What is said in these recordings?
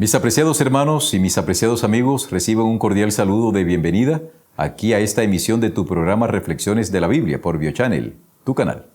Mis apreciados hermanos y mis apreciados amigos, reciban un cordial saludo de bienvenida aquí a esta emisión de tu programa Reflexiones de la Biblia por BioChannel, tu canal.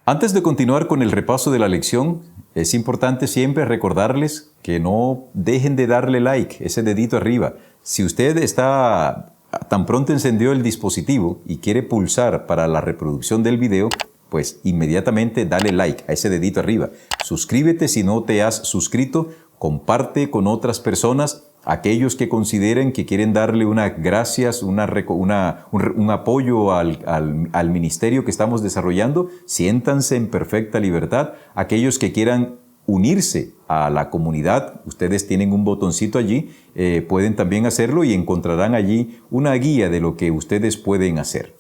Antes de continuar con el repaso de la lección, es importante siempre recordarles que no dejen de darle like, ese dedito arriba. Si usted está tan pronto encendió el dispositivo y quiere pulsar para la reproducción del video, pues inmediatamente dale like a ese dedito arriba. Suscríbete si no te has suscrito, comparte con otras personas, aquellos que consideren que quieren darle unas gracias, un apoyo al ministerio que estamos desarrollando, siéntanse en perfecta libertad. Aquellos que quieran unirse a la comunidad, ustedes tienen un botoncito allí, pueden también hacerlo y encontrarán allí una guía de lo que ustedes pueden hacer.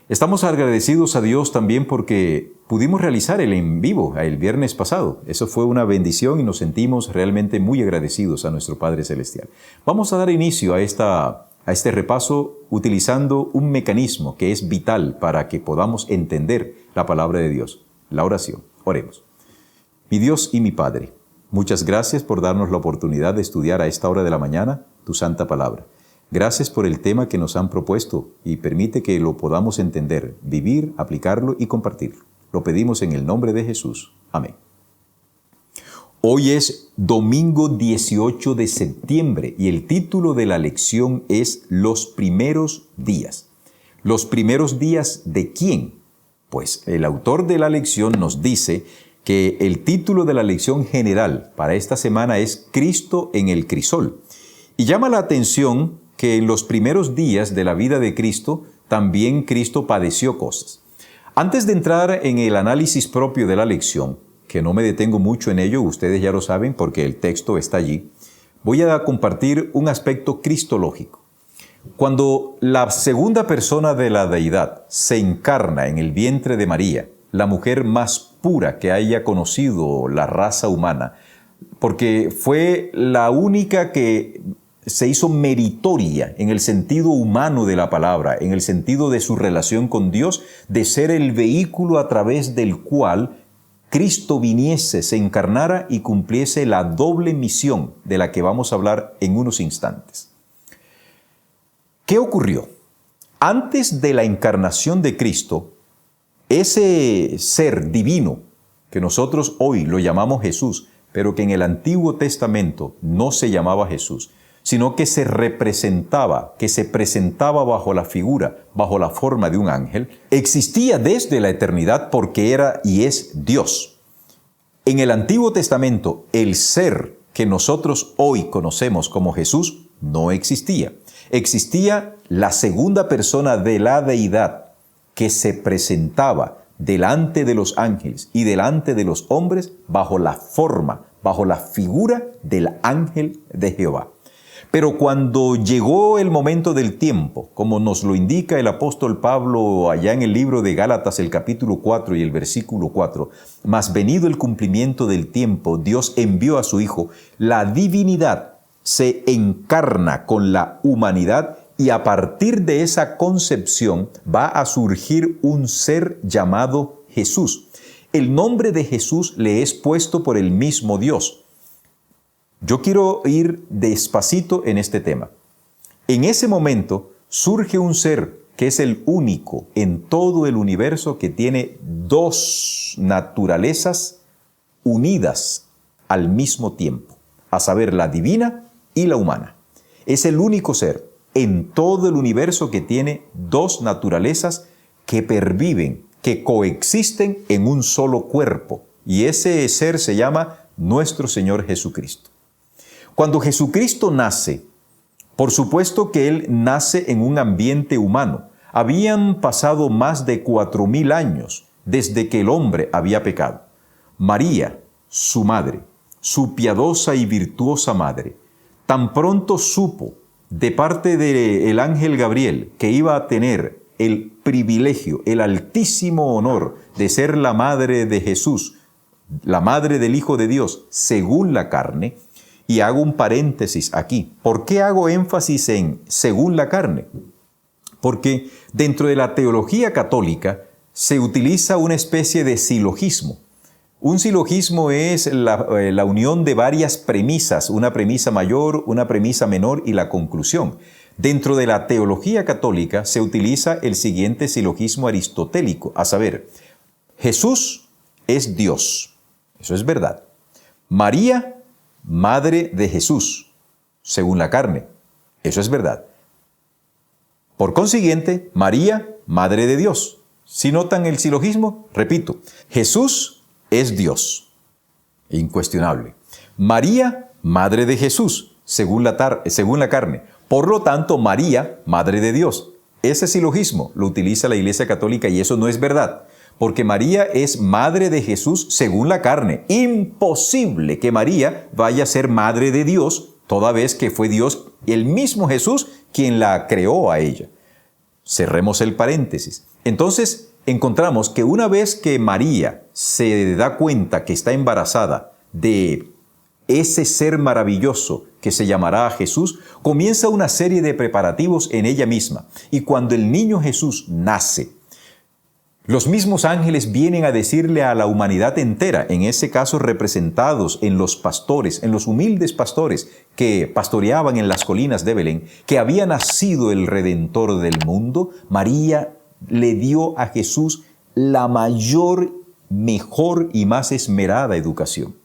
Estamos agradecidos a Dios también porque pudimos realizar el en vivo el viernes pasado. Eso fue una bendición y nos sentimos realmente muy agradecidos a nuestro Padre Celestial. Vamos a dar inicio a este repaso utilizando un mecanismo que es vital para que podamos entender la palabra de Dios, la oración. Oremos. Mi Dios y mi Padre, muchas gracias por darnos la oportunidad de estudiar a esta hora de la mañana tu santa palabra. Gracias por el tema que nos han propuesto y permite que lo podamos entender, vivir, aplicarlo y compartirlo. Lo pedimos en el nombre de Jesús. Amén. Hoy es domingo 18 de septiembre y el título de la lección es Los primeros días. ¿Los primeros días de quién? Pues el autor de la lección nos dice que el título de la lección general para esta semana es Cristo en el crisol. Y llama la atención que en los primeros días de la vida de Cristo, también Cristo padeció cosas. Antes de entrar en el análisis propio de la lección, que no me detengo mucho en ello, ustedes ya lo saben porque el texto está allí, voy a compartir un aspecto cristológico. Cuando la segunda persona de la deidad se encarna en el vientre de María, la mujer más pura que haya conocido la raza humana, porque fue la única que se hizo meritoria en el sentido humano de la palabra, en el sentido de su relación con Dios, de ser el vehículo a través del cual Cristo viniese, se encarnara y cumpliese la doble misión de la que vamos a hablar en unos instantes. ¿Qué ocurrió? Antes de la encarnación de Cristo, ese ser divino, que nosotros hoy lo llamamos Jesús, pero que en el Antiguo Testamento no se llamaba Jesús, sino que se representaba, que se presentaba bajo la figura, bajo la forma de un ángel, existía desde la eternidad porque era y es Dios. En el Antiguo Testamento, el ser que nosotros hoy conocemos como Jesús no existía. Existía la segunda persona de la deidad que se presentaba delante de los ángeles y delante de los hombres bajo la forma, bajo la figura del ángel de Jehová. Pero cuando llegó el momento del tiempo, como nos lo indica el apóstol Pablo allá en el libro de Gálatas, el capítulo 4 y el versículo 4, mas venido el cumplimiento del tiempo, Dios envió a su Hijo, la divinidad se encarna con la humanidad y a partir de esa concepción va a surgir un ser llamado Jesús. El nombre de Jesús le es puesto por el mismo Dios. Yo quiero ir despacito en este tema. En ese momento surge un ser que es el único en todo el universo que tiene dos naturalezas unidas al mismo tiempo, a saber, la divina y la humana. Es el único ser en todo el universo que tiene dos naturalezas que perviven, que coexisten en un solo cuerpo. Y ese ser se llama nuestro Señor Jesucristo. Cuando Jesucristo nace, por supuesto que Él nace en un ambiente humano. Habían pasado más de 4000 años desde que el hombre había pecado. María, su madre, su piadosa y virtuosa madre, tan pronto supo de parte del ángel Gabriel que iba a tener el privilegio, el altísimo honor de ser la madre de Jesús, la madre del Hijo de Dios, según la carne, Y hago un paréntesis aquí. ¿Por qué hago énfasis en según la carne? Porque dentro de la teología católica se utiliza una especie de silogismo. Un silogismo es la unión de varias premisas, una premisa mayor, una premisa menor y la conclusión. Dentro de la teología católica se utiliza el siguiente silogismo aristotélico, a saber, Jesús es Dios, eso es verdad. María, madre de Jesús, según la carne, eso es verdad. Por consiguiente, María, madre de Dios. Si notan el silogismo, repito, Jesús es Dios, incuestionable. María, madre de Jesús, según la carne. Por lo tanto, María, madre de Dios. Ese silogismo lo utiliza la Iglesia Católica y eso no es verdad, porque María es madre de Jesús según la carne. Imposible que María vaya a ser madre de Dios, toda vez que fue Dios, el mismo Jesús, quien la creó a ella. Cerremos el paréntesis. Entonces, encontramos que una vez que María se da cuenta que está embarazada de ese ser maravilloso que se llamará Jesús, comienza una serie de preparativos en ella misma. Y cuando el niño Jesús nace, los mismos ángeles vienen a decirle a la humanidad entera, en ese caso representados en los pastores, en los humildes pastores que pastoreaban en las colinas de Belén, que había nacido el Redentor del mundo. María le dio a Jesús la mayor, mejor y más esmerada educación.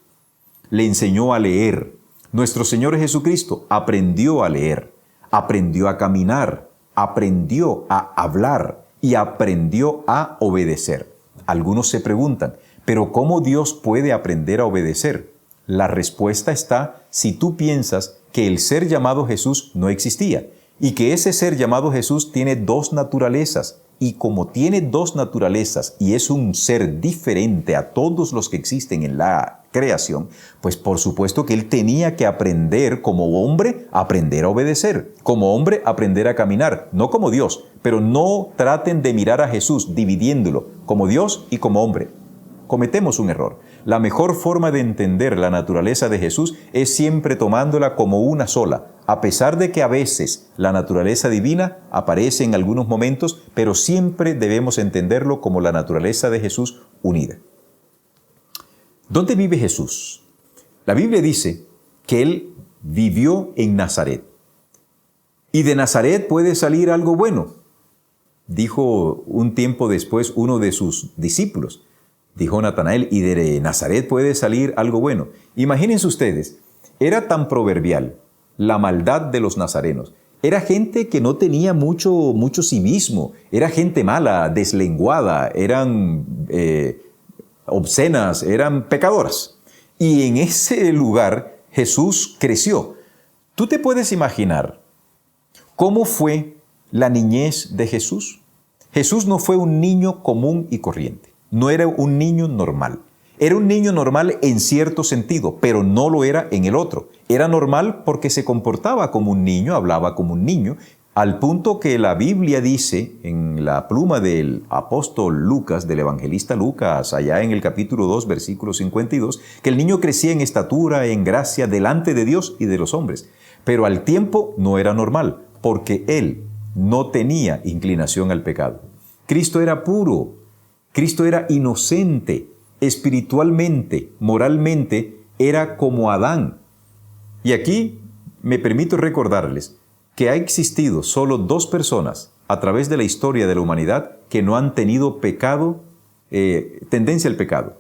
Le enseñó a leer. Nuestro Señor Jesucristo aprendió a leer, aprendió a caminar, aprendió a hablar y aprendió a obedecer. Algunos se preguntan, ¿pero cómo Dios puede aprender a obedecer? La respuesta está si tú piensas que el ser llamado Jesús no existía y que ese ser llamado Jesús tiene dos naturalezas. Y como tiene dos naturalezas y es un ser diferente a todos los que existen en la creación, pues por supuesto que él tenía que aprender como hombre, aprender a obedecer, como hombre, aprender a caminar, no como Dios, pero no traten de mirar a Jesús dividiéndolo como Dios y como hombre. Cometemos un error. La mejor forma de entender la naturaleza de Jesús es siempre tomándola como una sola, a pesar de que a veces la naturaleza divina aparece en algunos momentos, pero siempre debemos entenderlo como la naturaleza de Jesús unida. ¿Dónde vive Jesús? La Biblia dice que Él vivió en Nazaret. Y de Nazaret puede salir algo bueno, dijo un tiempo después uno de sus discípulos. Dijo Natanael, y de Nazaret puede salir algo bueno. Imagínense ustedes, era tan proverbial la maldad de los nazarenos. Era gente que no tenía mucho civismo, era gente mala, deslenguada, eran obscenas, eran pecadoras. Y en ese lugar Jesús creció. ¿Tú te puedes imaginar cómo fue la niñez de Jesús? Jesús no fue un niño común y corriente. No era un niño normal. Era un niño normal en cierto sentido, pero no lo era en el otro. Era normal porque se comportaba como un niño, hablaba como un niño, al punto que la Biblia dice, en la pluma del apóstol Lucas, del evangelista Lucas, allá en el capítulo 2, versículo 52, que el niño crecía en estatura, en gracia, delante de Dios y de los hombres. Pero al tiempo no era normal, porque él no tenía inclinación al pecado. Cristo era puro. Cristo era inocente, espiritualmente, moralmente, era como Adán. Y aquí me permito recordarles que ha existido solo dos personas a través de la historia de la humanidad que no han tenido pecado, tendencia al pecado.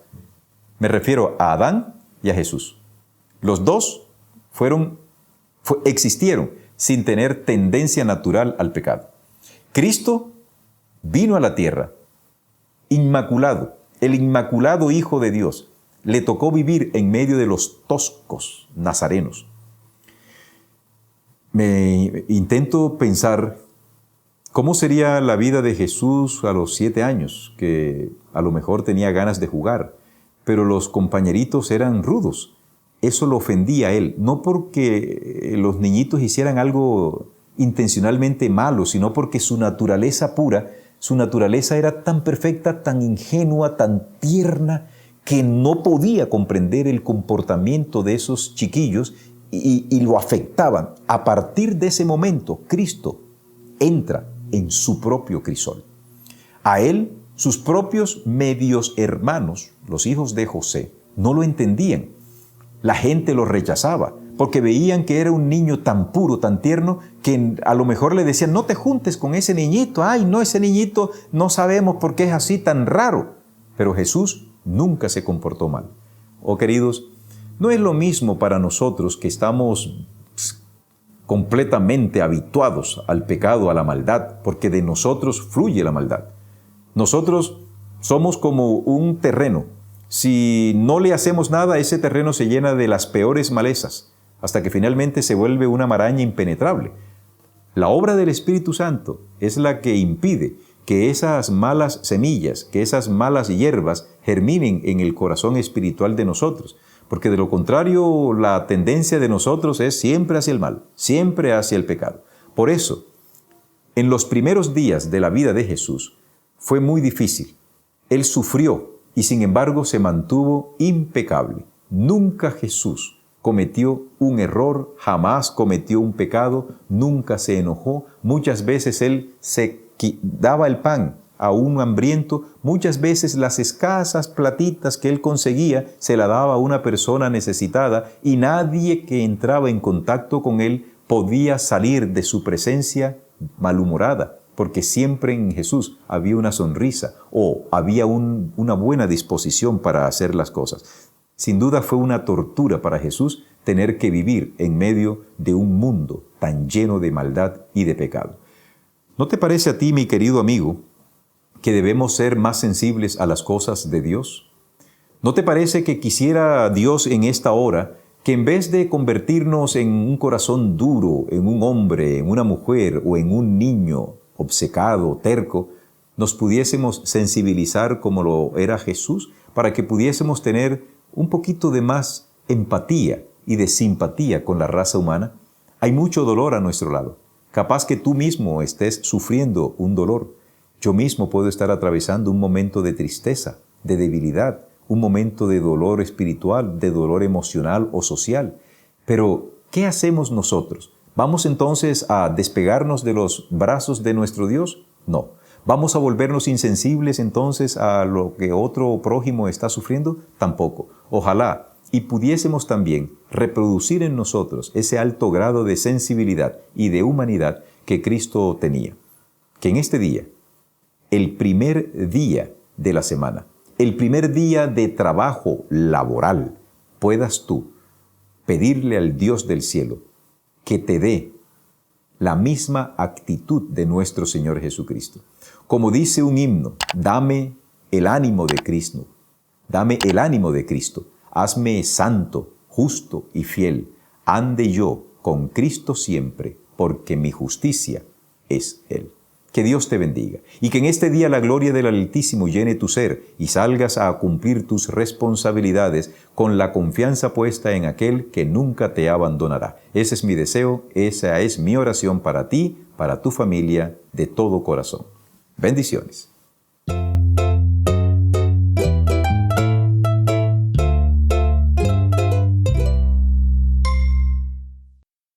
Me refiero a Adán y a Jesús. Los dos existieron sin tener tendencia natural al pecado. Cristo vino a la tierra inmaculado, el inmaculado Hijo de Dios. Le tocó vivir en medio de los toscos nazarenos. Me intento pensar cómo sería la vida de Jesús a los 7 años, que a lo mejor tenía ganas de jugar, pero los compañeritos eran rudos. Eso lo ofendía a él, no porque los niñitos hicieran algo intencionalmente malo, sino porque su naturaleza pura, su naturaleza era tan perfecta, tan ingenua, tan tierna, que no podía comprender el comportamiento de esos chiquillos y lo afectaban, a partir de ese momento Cristo entra en su propio crisol. A él, sus propios medios hermanos, los hijos de José, no lo entendían. La gente lo rechazaba porque veían que era un niño tan puro, tan tierno, que a lo mejor le decían, no te juntes con ese niñito, ay, no, ese niñito no sabemos por qué es así tan raro. Pero Jesús nunca se comportó mal. Oh queridos, no es lo mismo para nosotros que estamos completamente habituados al pecado, a la maldad, porque de nosotros fluye la maldad. Nosotros somos como un terreno. Si no le hacemos nada, ese terreno se llena de las peores malezas, hasta que finalmente se vuelve una maraña impenetrable. La obra del Espíritu Santo es la que impide que esas malas semillas, que esas malas hierbas germinen en el corazón espiritual de nosotros. Porque de lo contrario, la tendencia de nosotros es siempre hacia el mal, siempre hacia el pecado. Por eso, en los primeros días de la vida de Jesús, fue muy difícil. Él sufrió y sin embargo se mantuvo impecable. Nunca Jesús cometió un error, jamás cometió un pecado, nunca se enojó. Muchas veces Él se daba el pan a un hambriento, muchas veces las escasas platitas que Él conseguía se la daba a una persona necesitada y nadie que entraba en contacto con Él podía salir de su presencia malhumorada, porque siempre en Jesús había una sonrisa o había una buena disposición para hacer las cosas. Sin duda fue una tortura para Jesús tener que vivir en medio de un mundo tan lleno de maldad y de pecado. ¿No te parece a ti, mi querido amigo, que debemos ser más sensibles a las cosas de Dios? ¿No te parece que quisiera Dios en esta hora que en vez de convertirnos en un corazón duro, en un hombre, en una mujer o en un niño obcecado, terco, nos pudiésemos sensibilizar como lo era Jesús, para que pudiésemos tener un poquito de más empatía y de simpatía con la raza humana? Hay mucho dolor a nuestro lado. Capaz que tú mismo estés sufriendo un dolor. Yo mismo puedo estar atravesando un momento de tristeza, de debilidad, un momento de dolor espiritual, de dolor emocional o social. Pero, ¿qué hacemos nosotros? ¿Vamos entonces a despegarnos de los brazos de nuestro Dios? No. ¿Vamos a volvernos insensibles entonces a lo que otro prójimo está sufriendo? Tampoco. Ojalá y pudiésemos también reproducir en nosotros ese alto grado de sensibilidad y de humanidad que Cristo tenía. Que en este día, el primer día de la semana, el primer día de trabajo laboral, puedas tú pedirle al Dios del cielo que te dé la misma actitud de nuestro Señor Jesucristo. Como dice un himno, dame el ánimo de Cristo, dame el ánimo de Cristo, hazme santo, justo y fiel, ande yo con Cristo siempre, porque mi justicia es Él. Que Dios te bendiga y que en este día la gloria del Altísimo llene tu ser y salgas a cumplir tus responsabilidades con la confianza puesta en aquel que nunca te abandonará. Ese es mi deseo, esa es mi oración para ti, para tu familia, de todo corazón. Bendiciones.